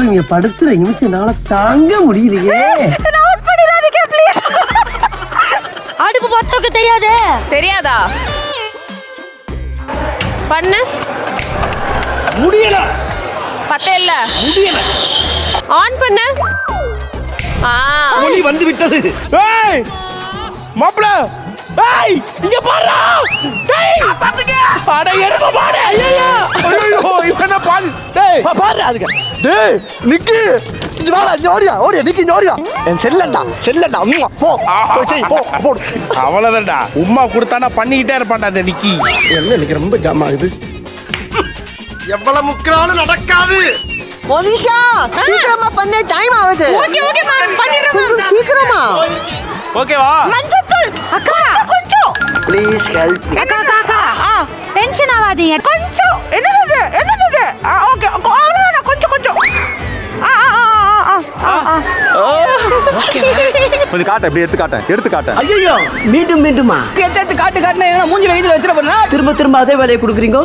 இங்க படுத்துற நிமிஷம்னால தாங்க முடியலையே. அடுப்பு பத்தோக்கு தெரியாதே. தெரியாதா? பண்ணு. முடியல. பத்தே இல்ல. முடியல. ஆன் பண்ணு. ஒளி வந்து விட்டது. ஏய் மாப்ள, ஏய் இங்க பாருடா. டேய் பாத்துங்க. அட எருமை மாடு. ஐயோ ஐயோ இவன பாரு. டேய் பாரு அதுக்கு. டேய் நிக்கு. இங்க வாடா, இங்க ஓடியா. ஓடியா நிக்கு, இங்க ஓடியா. என் செல்லடா. அம்மா போ. போய் செய் போ. போ. அவ்வளவுதான்டா. உம்மா கொடுத்தானா பண்ணிக்கிட்டே இருப்பான்டா அந்த நிக்கி. என்ன நிக்க ரொம்ப ஜாம் ஆகுது. எவ்வளவு முக்கினாலும் நடக்காது. மோனிஷா சீக்கிரமா பண்ண, டைம் ஆகுது. ஓகே ஓகே மேம் பண்ணிடுறேன். கொஞ்சம் சீக்கிரமா. ஓகேவா? மஞ்சள் அக்கா கொஞ்சம் ப்ளீஸ் ஹெல்ப் மீ. அக்கா அக்கா டென்ஷன் ஆகாதீங்க. கொஞ்சம். என்னது ஓகே அவ்வளவுதான். கொஞ்சம் கொஞ்சம் காட்ட, இப்படி எடுத்து காட்ட. ஐயோ மீண்டுமா எடுத்து காட்டுனா என்ன மூஞ்சில இதுல வச்சிர போறா? திரும்ப அதே வேலையை கொடுக்குறீங்க.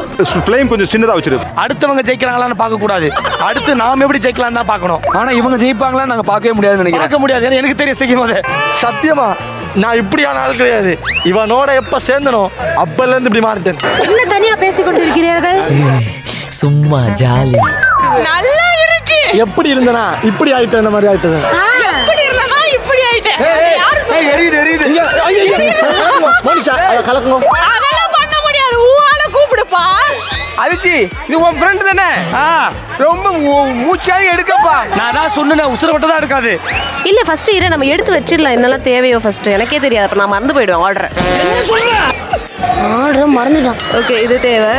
ஃப்ளேம் கொஞ்சம் சின்னதா வச்சிரு. அடுத்தவங்க ஜெயிக்கிறாங்களான்னு பார்க்க கூடாது. அடுத்து நாம எப்படி ஜெயிக்கலாம் தான் பார்க்கணும். ஆனா இவங்க ஜெயிப்பாங்களா நாங்க பார்க்கவே முடியாதுன்னு நினைக்கிறேன். பார்க்க முடியாது. ஏன்னா எனக்கு தெரியும் செய்யும் போது. சத்தியமா நான் இப்படியான ஆள் கிடையாது. இவனோட எப்ப சேர்ந்தனோ அப்பல இருந்து இப்படி மாறிட்டேன். என்ன தனியா பேசிக் கொண்டிருக்கிறீர்கள்? சும்மா ஜாலி. நல்லா இருக்கு. எப்படி இருந்தனா இப்படி ஆயிட்டேன், இந்த மாதிரி ஆயிட்டது. எப்படி இருந்தா இப்படி ஆயிட்டேன். யாரு ஏய் எரியுது. மோனிஷா அத கலக்கணும். அதெல்லாம் பண்ண முடியாது. ஊஆல கூப்பிடுப்பா. அதிச்சி இது உன் ஃப்ரெண்ட் தானே? ரொம்ப மூச்சாவே எடுக்கப்பா. நான் தான் சொன்னேன் உசுர மட்டும் தான் எடுக்காது. இல்ல ஃபர்ஸ்ட் இரு, நம்ம எடுத்து வச்சிடலாம். என்னெல்லாம் தேவையோ ஃபர்ஸ்ட். எனக்கே தெரியாது. அப்ப நான் மறந்து போயிடுவேன் ஆர்டர். ஆர்டர் மறந்துட்டான். ஓகே இது தேவை.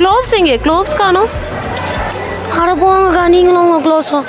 க்ளோவ்ஸ் எங்கே? க்ளோவ்ஸ் காணோம். அட போங்கக்கா, நீங்களும் உங்க க்ளோஸும்.